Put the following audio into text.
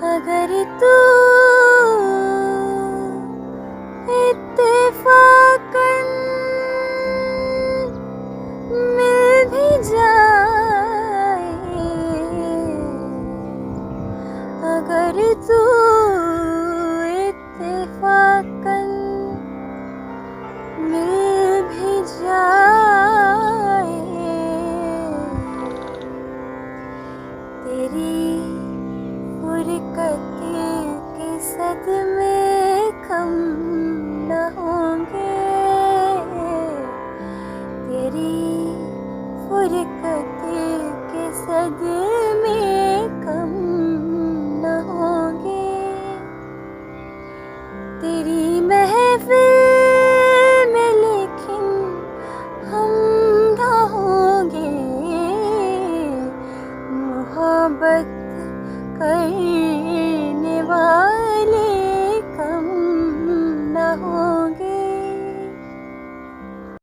अगर तू इत्तेफाकन मिल भी जाए, अगर तू इत्तेफाकन मिल भी जाए, तेरी फुरकत के सदमे कम न होंगे, तेरी फुरकत के सदमे कम न होंगे, तेरी महफिल में लेकिन हम न होंगे, मोहब्बत कर